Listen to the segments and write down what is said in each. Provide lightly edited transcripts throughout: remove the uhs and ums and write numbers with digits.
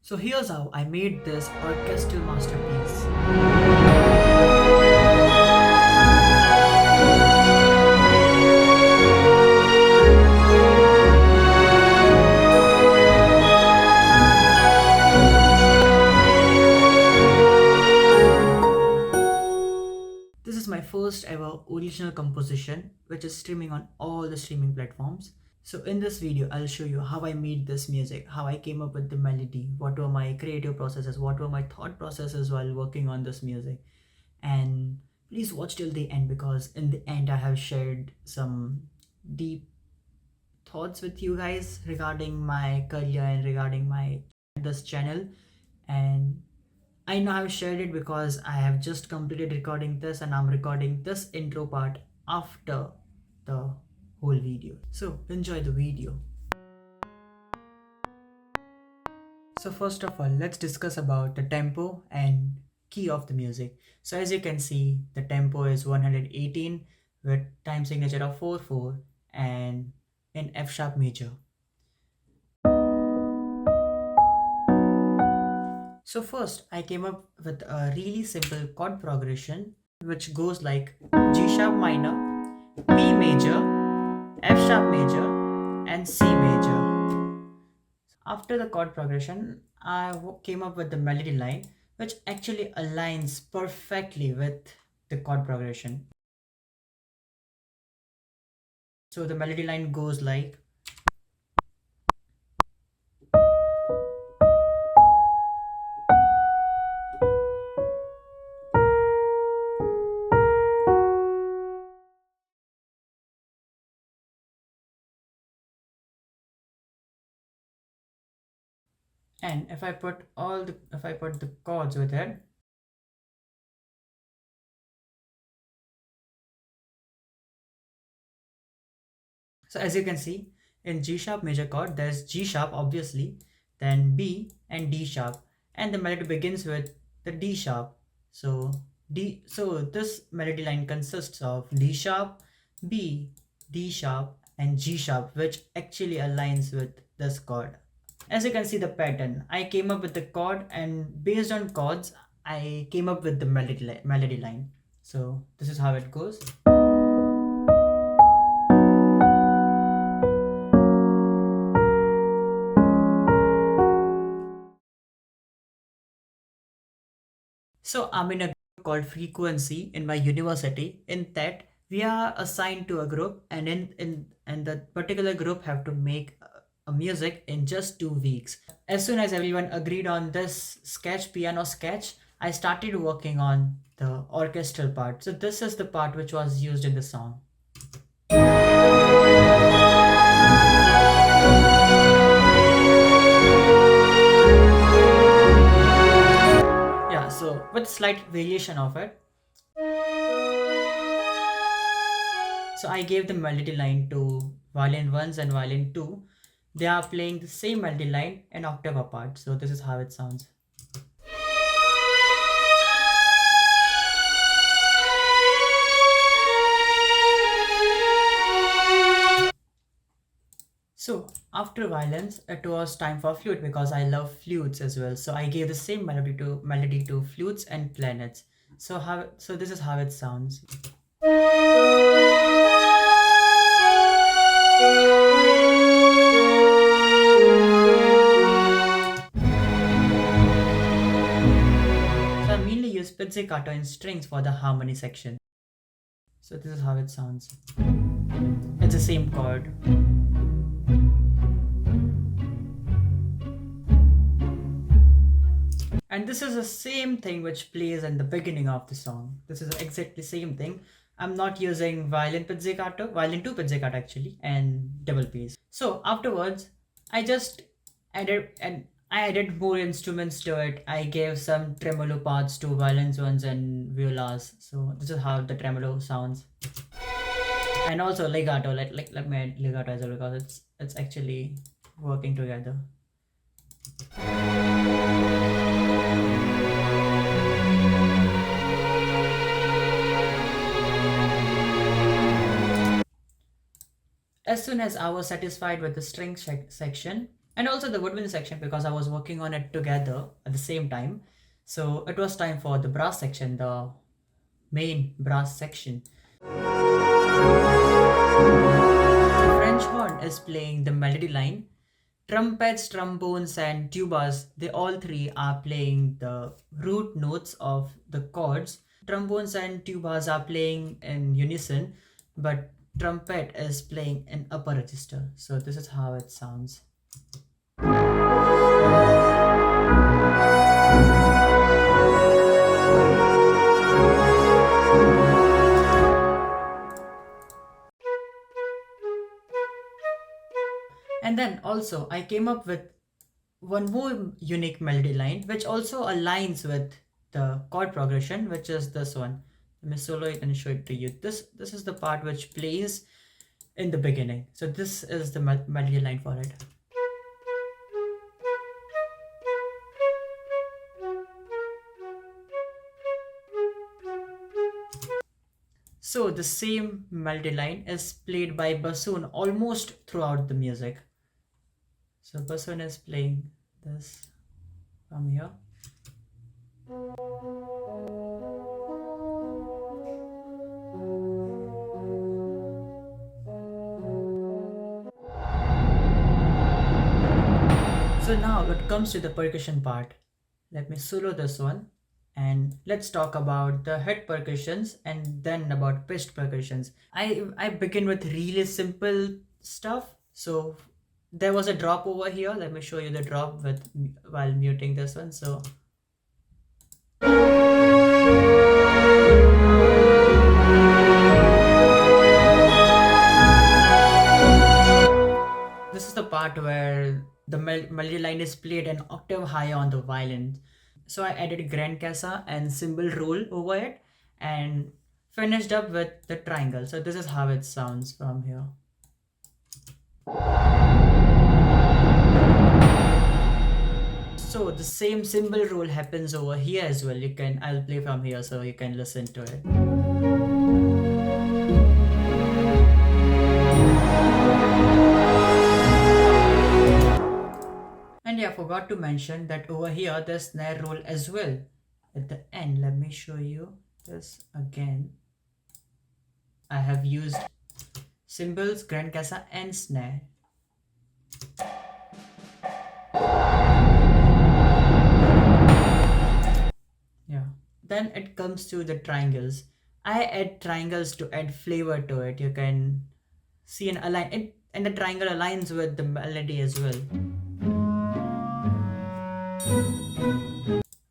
So here's how I made this orchestral masterpiece. This is my first ever original composition, which is streaming on all the streaming platforms. So in this video, I'll show you how I made this music, how I came up with the melody, what were my creative processes, what were my thought processes while working on this music. And please watch till the end, because in the end I have shared some deep thoughts with you guys regarding my career and regarding my this channel. And I know I've shared it because I have just completed recording this and I'm recording this intro part after the whole video. So enjoy the video. So first of all, let's discuss about the tempo and key of the music. So as you can see, the tempo is 118 with time signature of 4/4 and in F sharp major. So first I came up with a really simple chord progression which goes like G sharp minor, B major, F sharp major and C major. After the chord progression, I came up with the melody line which actually aligns perfectly with the chord progression. So the melody line goes like, and if I put the chords with it, so as you can see, in G sharp major chord there's G sharp obviously, then B and D sharp, and the melody begins with the D sharp. So this melody line consists of D sharp, B, D sharp and G sharp, which actually aligns with this chord. As you can see the pattern, I came up with the chord, and based on chords I came up with the melody line. So this is how it goes. So I'm in a group called Frequency in my university. In that, we are assigned to a group, and in that particular group have to make a music in just 2 weeks. As soon as everyone agreed on this piano sketch, I started working on the orchestral part. So this is the part which was used in the song. Yeah, so with slight variation of it. So I gave the melody line to violin 1s and violin 2. They are playing the same melody line an octave apart. So this is how it sounds. So after violins, it was time for flute, because I love flutes as well. So I gave the same melody to flutes and planets. So this is how it sounds. So I mainly use pizzicato in strings for the harmony section. So this is how it sounds. It's the same chord. And this is the same thing which plays in the beginning of the song. This is exactly the same thing. I'm not using violin 2 pizzicato actually, and double P's. So afterwards, I just added more instruments to it. I gave some tremolo parts to violins ones and violas. So this is how the tremolo sounds. And also legato. Let me add legato as well, because it's actually working together. As soon as I was satisfied with the string section, and also the woodwind section because I was working on it together at the same time. So it was time for the brass section, the main brass section. The French horn is playing the melody line. Trumpets, trombones, and tubas, they all three are playing the root notes of the chords. Trombones and tubas are playing in unison, but trumpet is playing in upper register. So this is how it sounds. And then also I came up with one more unique melody line which also aligns with the chord progression, which is this one. Let me solo it and show it to you. This is the part which plays in the beginning. So this is the melody line for it. So the same melody line is played by bassoon almost throughout the music. So bassoon is playing this from here. So now it comes to the percussion part. Let me solo this one and let's talk about the head percussions and then about pitched percussions. I begin with really simple stuff. So there was a drop over here. Let me show you the drop with while muting this one. So this is the part where the melody line is played an octave higher on the violin. So I added grand cassa and cymbal roll over it and finished up with the triangle. So this is how it sounds from here. So the same cymbal roll happens over here as well. I'll play from here so you can listen to it. And yeah, I forgot to mention that over here there's snare roll as well at the end. Let me show you this again. I have used cymbals, grand cassa and snare. Yeah. Then it comes to the triangles. I add triangles to add flavor to it. You can see an align it, and the triangle aligns with the melody as well.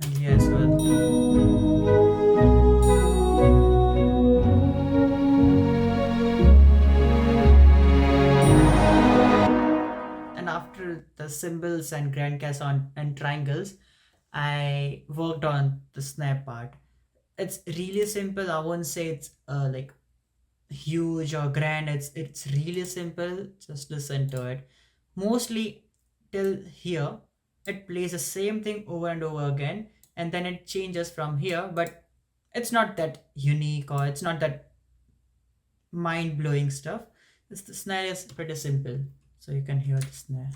And here as well. And after the cymbals and grand cassa and triangles, I worked on the snare part. It's really simple. I won't say it's like huge or grand. It's really simple. Just listen to it. Mostly till here, it plays the same thing over and over again, and then it changes from here. But it's not that unique or it's not that mind blowing stuff. The snare is pretty simple, so you can hear the snare.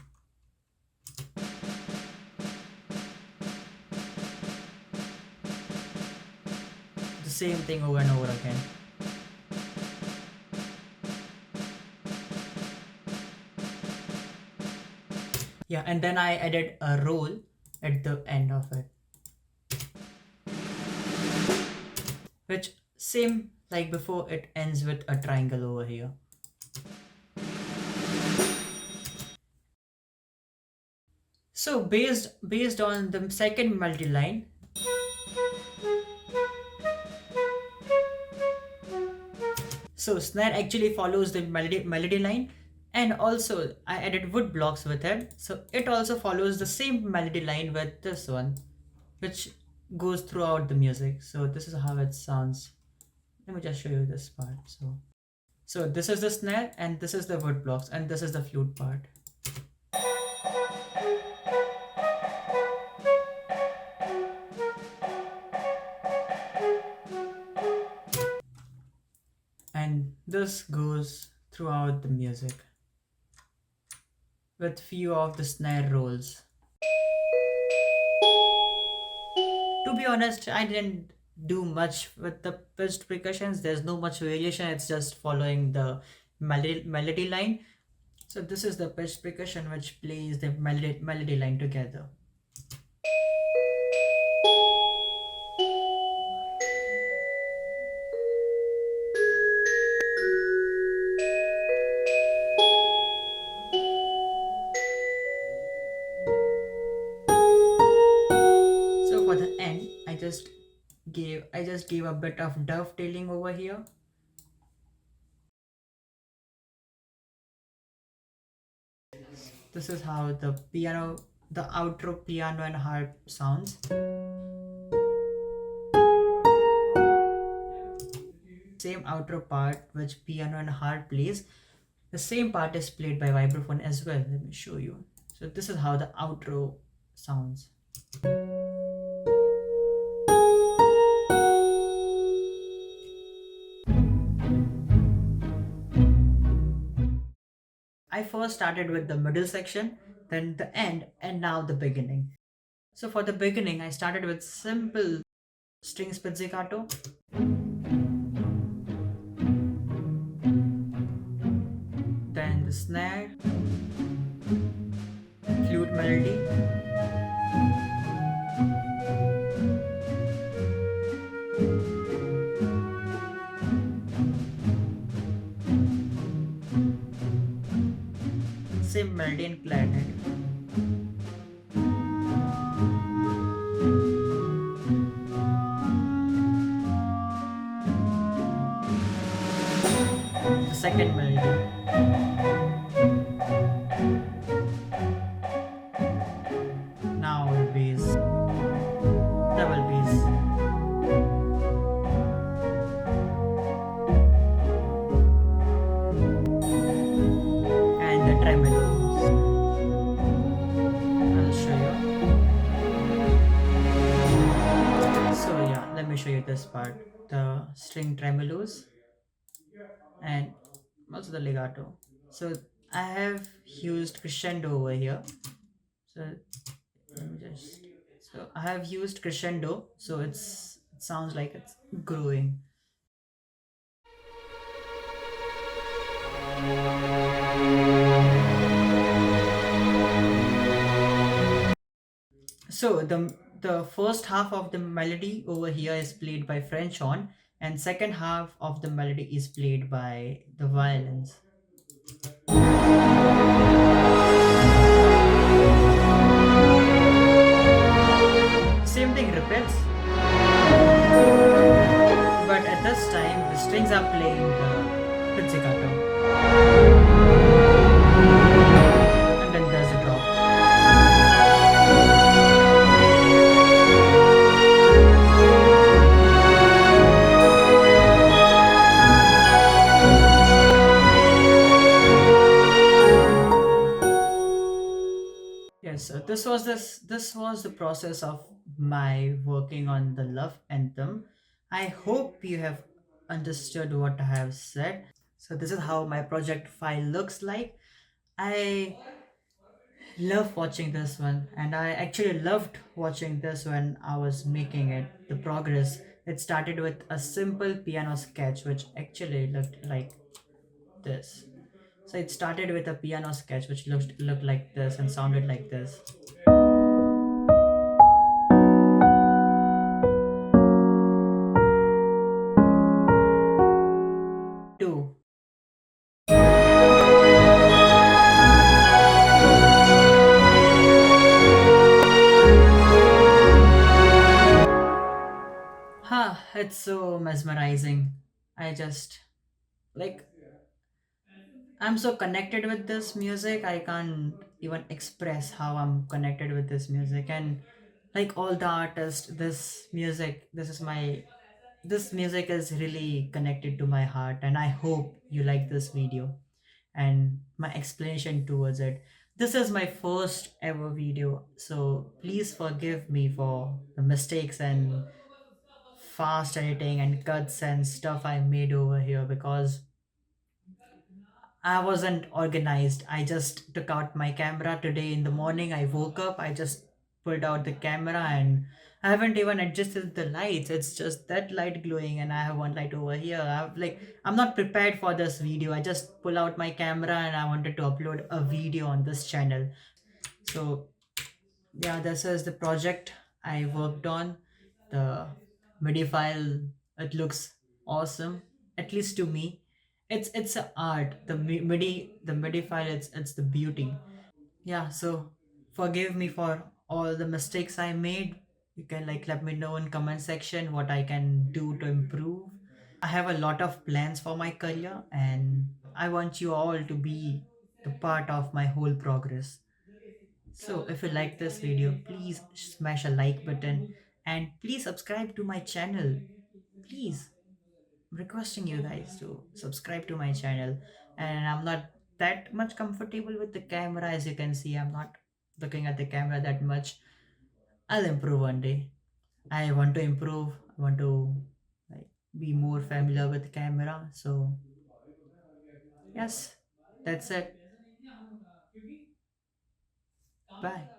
The same thing over and over again. Yeah, and then I added a roll at the end of it, which same like before, it ends with a triangle over here. So based on the second melody line, so snare actually follows the melody line, and also I added wood blocks with it, so it also follows the same melody line with this one, which goes throughout the music. So this is how it sounds. Let me just show you this part. So this is the snare and this is the wood blocks and this is the flute part. And this goes throughout the music. with few of the snare rolls. To be honest, I didn't do much with the pitched percussions. There's no much variation. It's just following the melody line. So this is the pitched percussion which plays the melody line together. So for the end, I just gave a bit of dovetailing over here. This is how the outro piano and harp sounds. Same outro part which piano and harp plays, the same part is played by vibraphone as well. Let me show you. So this is how the outro sounds. I first started with the middle section, then the end, and now the beginning. So for the beginning, I started with simple strings pizzicato, then the snare, flute melody, same melody and clarinet. The second melody. Now bass, double bass. And the tremolos. I'll show you. So yeah, let me show you this part. The string tremolos and also the legato. So I have used crescendo over here. So let me just. So I have used crescendo. So it sounds like it's growing. So the first half of the melody over here is played by French horn, and second half of the melody is played by the violins. Same thing repeats, but at this time the strings are playing the pizzicato, and then there's a drop. Yes, so this was the process of my working on the love anthem. I hope you have understood what I have said. So this is how my project file looks like. I love watching this one, and I actually loved watching this when I was making it. The progress. It started with a simple piano sketch, which actually looked like this. So it started with a piano sketch, which looked like this and sounded like this. Two. Ha! It's so mesmerizing. I just like I'm so connected with this music. I can't even express how I'm connected with this music. And like all the artists, this music is really connected to my heart. And I hope you like this video and my explanation towards it. This is my first ever video, so please forgive me for the mistakes and fast editing and cuts and stuff I made over here, because I wasn't organized. I just took out my camera today in the morning. I woke up, I just pulled out the camera, and I haven't even adjusted the lights. It's just that light glowing, and I have one light over here. I'm not prepared for this video. I just pull out my camera and I wanted to upload a video on this channel. So yeah, this is the project I worked on. The MIDI file, it looks awesome, at least to me. It's a art. The MIDI file, it's the beauty. Yeah, so forgive me for all the mistakes I made. You can like let me know in comment section what I can do to improve. I have a lot of plans for my career, and I want you all to be the part of my whole progress. So if you like this video, please smash a like button and please subscribe to my channel. Please, I'm requesting you guys to subscribe to my channel. And I'm not that much comfortable with the camera, as you can see. I'm not looking at the camera that much. I'll improve one day. I want to improve. I want to like be more familiar with camera. So yes, that's it. Bye.